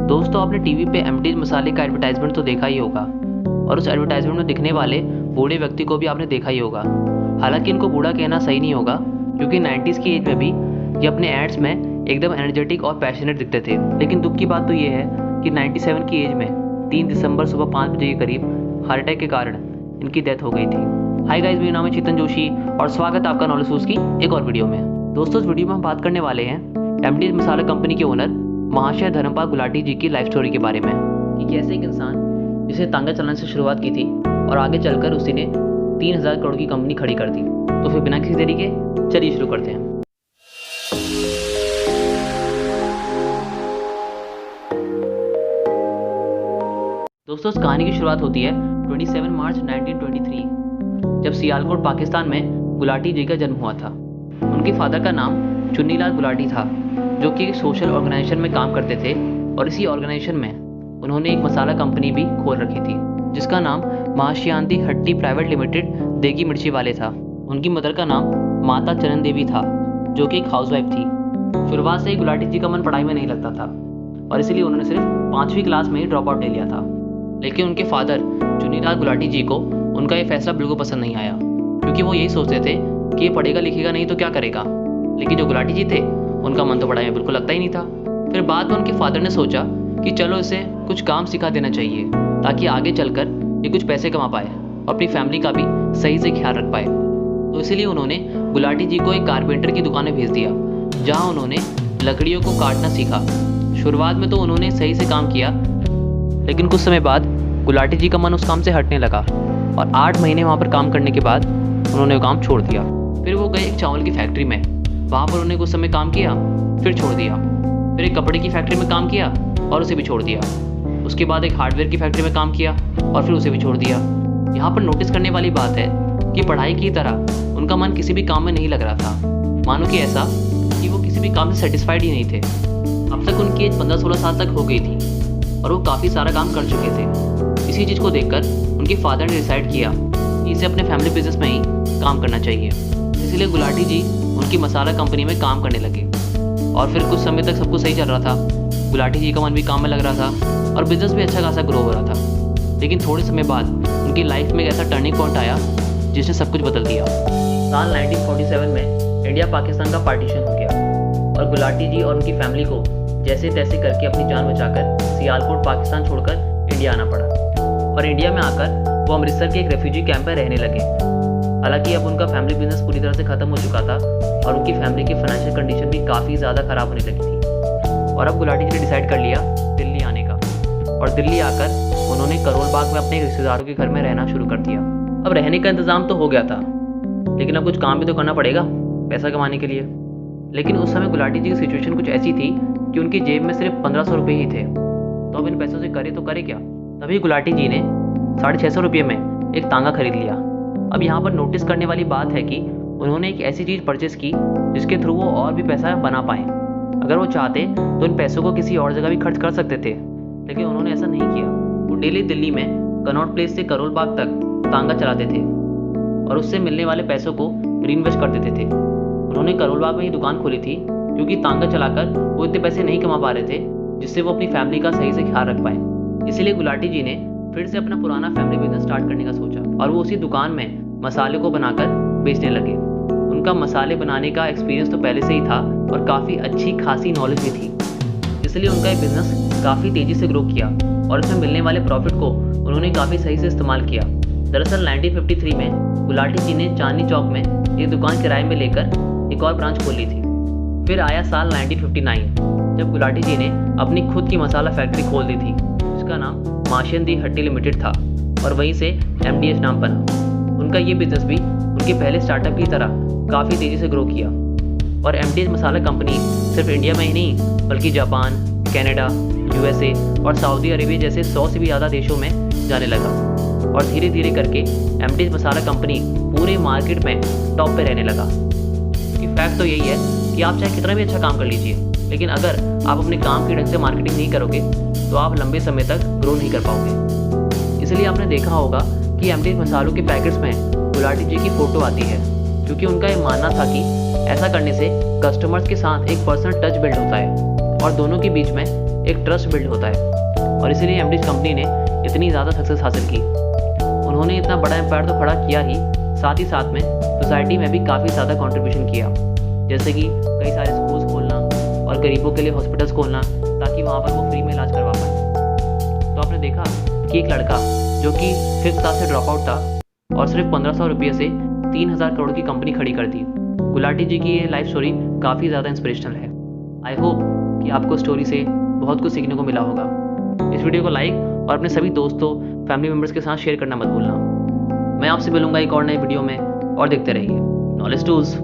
दोस्तों आपने टीवी पे एमडीज मसाले का एडवर्टाइजमेंट तो देखा ही होगा और उस एडवर्टाइजमेंट में दिखने वाले बूढ़े व्यक्ति को भी आपने देखा ही होगा। हालांकि इनको बूढ़ा कहना सही नहीं होगा क्योंकि 90s की एज में भी ये अपने एड्स में एकदम एनर्जेटिक और पैशनेट दिखते थे। लेकिन दुख की बात तो ये है कि 97 की एज में 3 दिसंबर सुबह 5 बजे के करीब हार्ट अटैक के कारण इनकी डेथ हो गई थी। हाय गाइस, मेरा नाम है चेतन जोशी और स्वागत है आपका नॉलेज सोर्स की एक और वीडियो में। दोस्तों इस वीडियो में हम बात करने वाले हैं एमडीज मसाला कंपनी के ओनर महाशय धर्मपाल गुलाटी जी की लाइफ स्टोरी के बारे में कि कैसे एक इंसान जिसे तांगा चलाने से शुरुआत की थी और आगे चलकर उसी ने 3000 करोड़ की कंपनी खड़ी कर दी। तो फिर बिना किसी देरी के चलिए शुरू करते हैं। दोस्तों इस कहानी की शुरुआत होती है 27 मार्च 1923 जब सियालकोट पाकिस्तान में गुलाटी जी का जन्म हुआ था। उनके फादर का नाम चुन्नीलाल गुलाटी था जो कि एक सोशल ऑर्गेनाइजेशन में काम करते थे और इसी ऑर्गेनाइजेशन में उन्होंने एक मसाला कंपनी भी खोल रखी थी जिसका नाम महाश्यांति हट्टी प्राइवेट लिमिटेड देगी मिर्ची वाले था। उनकी मदर का नाम माता चरण देवी था जो कि एक हाउसवाइफ थी। शुरुआत से ही गुलाटी जी का मन पढ़ाई में नहीं लगता था और इसीलिए उन्होंने सिर्फ 5वीं क्लास में ही ड्रॉप आउट ले लिया था। लेकिन उनके फादर चुन्नीलाल गुलाटी जी को उनका ये फैसला बिल्कुल पसंद नहीं आया क्योंकि वो यही सोचते थे कि ये पढ़ेगा लिखेगा नहीं तो क्या करेगा। लेकिन जो गुलाटी जी थे उनका मन तो पढ़ाई में बिल्कुल लगता ही नहीं था। फिर बाद में उनके फादर ने सोचा कि चलो इसे कुछ काम सिखा देना चाहिए ताकि आगे चलकर ये कुछ पैसे कमा पाए और अपनी फैमिली का भी सही से ख्याल रख पाए। तो इसीलिए उन्होंने गुलाटी जी को एक कारपेंटर की दुकान में भेज दिया जहाँ उन्होंने लकड़ियों को काटना सीखा। शुरुआत में तो उन्होंने सही से काम किया लेकिन कुछ समय बाद गुलाटी जी का मन उस काम से हटने लगा और 8 महीने वहाँ पर काम करने के बाद उन्होंने वो काम छोड़ दिया। फिर वो गए एक चावल की फैक्ट्री में, वहाँ पर उन्होंने कुछ समय काम किया फिर छोड़ दिया। फिर एक कपड़े की फैक्ट्री में काम किया और उसे भी छोड़ दिया। उसके बाद एक हार्डवेयर की फैक्ट्री में काम किया और फिर उसे भी छोड़ दिया। यहाँ पर नोटिस करने वाली बात है कि पढ़ाई की तरह उनका मन किसी भी काम में नहीं लग रहा था। मानो कि ऐसा कि वो किसी भी काम से सेटिस्फाइड ही नहीं थे। अब तक उनकी एज 15-16 साल तक हो गई थी और वो काफ़ी सारा काम कर चुके थे। इसी चीज़ को देखकर उनके फादर ने डिसाइड किया कि इसे अपने फैमिली बिजनेस में ही काम करना चाहिए। इसलिए गुलाटी जी उनकी मसाला कंपनी में काम करने लगे और फिर कुछ समय तक सब कुछ सही चल रहा था। गुलाटी जी का मन भी काम में लग रहा था और बिजनेस भी अच्छा खासा ग्रो हो रहा था। लेकिन थोड़े समय बाद उनकी लाइफ में एक ऐसा टर्निंग पॉइंट आया जिसने सब कुछ बदल दिया। साल 1947 में इंडिया पाकिस्तान का पार्टीशन हो गया और गुलाटी जी और उनकी फैमिली को जैसे तैसे करके अपनी जान बचाकर सियालकोट पाकिस्तान छोड़कर इंडिया आना पड़ा। और इंडिया में आकर वो अमृतसर के एक रेफ्यूजी कैंप में रहने लगे। हालांकि अब उनका फैमिली बिजनेस पूरी तरह से ख़त्म हो चुका था और उनकी फैमिली की फाइनेंशियल कंडीशन भी काफ़ी ज़्यादा ख़राब होने लगी थी। और अब गुलाटी जी ने डिसाइड कर लिया दिल्ली आने का और दिल्ली आकर उन्होंने करोल बाग में अपने रिश्तेदारों के घर में रहना शुरू कर दिया। अब रहने का इंतज़ाम तो हो गया था लेकिन अब कुछ काम भी तो करना पड़ेगा पैसा कमाने के लिए। लेकिन उस समय गुलाटी जी की सिचुएशन कुछ ऐसी थी कि उनकी जेब में सिर्फ 1500 रुपये ही थे। तो अब इन पैसों से करे तो करे क्या। तभी गुलाटी जी ने 650 रुपये में एक तांगा खरीद लिया। अब यहाँ पर नोटिस करने वाली बात है कि उन्होंने एक ऐसी चीज़ परचेस की जिसके थ्रू वो और भी पैसा बना पाएँ। अगर वो चाहते तो इन पैसों को किसी और जगह भी खर्च कर सकते थे लेकिन उन्होंने ऐसा नहीं किया। वो डेली दिल्ली में कनॉट प्लेस से करोल बाग तक तांगा चलाते थे और उससे मिलने वाले पैसों को रीइन्वेस्ट कर देते थे। उन्होंने करोल बाग में ही दुकान खोली थी क्योंकि तांगा चलाकर वो इतने पैसे नहीं कमा पा रहे थे जिससे वो अपनी फैमिली का सही से ख्याल रख पाए। इसीलिए गुलाटी जी ने फिर से अपना पुराना फैमिली बिजनेस स्टार्ट करने का सोचा और वो उसी दुकान में मसाले को बनाकर बेचने लगे। उनका मसाले बनाने का एक्सपीरियंस तो पहले से ही था और काफ़ी अच्छी खासी नॉलेज भी थी। इसलिए उनका ये बिजनेस काफ़ी तेज़ी से ग्रो किया और इसमें मिलने वाले प्रॉफिट को उन्होंने काफ़ी सही से इस्तेमाल किया। दरअसल 1953 में गुलाटी जी ने चांदनी चौक में एक दुकान किराए में लेकर एक और ब्रांच खोली थी। फिर आया साल 1959 जब गुलाटी जी ने अपनी खुद की मसाला फैक्ट्री खोल दी थी जिसका नाम महाश्यांति हट्टी लिमिटेड था और वहीं से MDH नाम बना। उनका ये बिजनेस भी उनके पहले स्टार्टअप की तरह काफ़ी तेज़ी से ग्रो किया और MDH मसाला कंपनी सिर्फ इंडिया में ही नहीं बल्कि जापान, कनाडा, USA और सऊदी अरेबिया जैसे 100 से भी ज़्यादा देशों में जाने लगा। और धीरे धीरे करके MDH मसाला कंपनी पूरे मार्केट में टॉप पे रहने लगा। क्योंकि फैक्ट तो यही है कि आप चाहे कितना भी अच्छा काम कर लीजिए लेकिन अगर आप अपने काम की ढंग से मार्केटिंग नहीं करोगे तो आप लंबे समय तक ग्रो नहीं कर पाओगे। इसलिए आपने देखा होगा कि MDH मसालों के पैकेट्स में गुलाटी जी की फ़ोटो आती है क्योंकि उनका ये मानना था कि ऐसा करने से कस्टमर्स के साथ एक पर्सनल टच बिल्ड होता है और दोनों के बीच में एक ट्रस्ट बिल्ड होता है और इसीलिए एमडी कंपनी ने इतनी ज़्यादा सक्सेस हासिल की। उन्होंने इतना बड़ा एम्पायर तो खड़ा किया ही, साथ ही साथ में सोसाइटी में भी काफ़ी ज़्यादा कंट्रीब्यूशन किया, जैसे कि कई सारे स्कूल्स खोलना और गरीबों के लिए हॉस्पिटल्स खोलना ताकि वहाँ पर वो फ्री में इलाज करवा पाए। तो आपने देखा कि एक लड़का जो कि 5th क्लास से ड्रॉप आउट था और सिर्फ 1500 रुपये से 3000 करोड़ की कंपनी खड़ी कर दी। गुलाटी जी की ये लाइफ स्टोरी काफ़ी ज़्यादा इंस्पिरेशनल है। आई होप कि आपको स्टोरी से बहुत कुछ सीखने को मिला होगा। इस वीडियो को लाइक और अपने सभी दोस्तों फैमिली मेम्बर्स के साथ शेयर करना मत भूलना। मैं आपसे मिलूंगा एक और नई वीडियो में, और देखते रहिए नॉलेज टूल्स।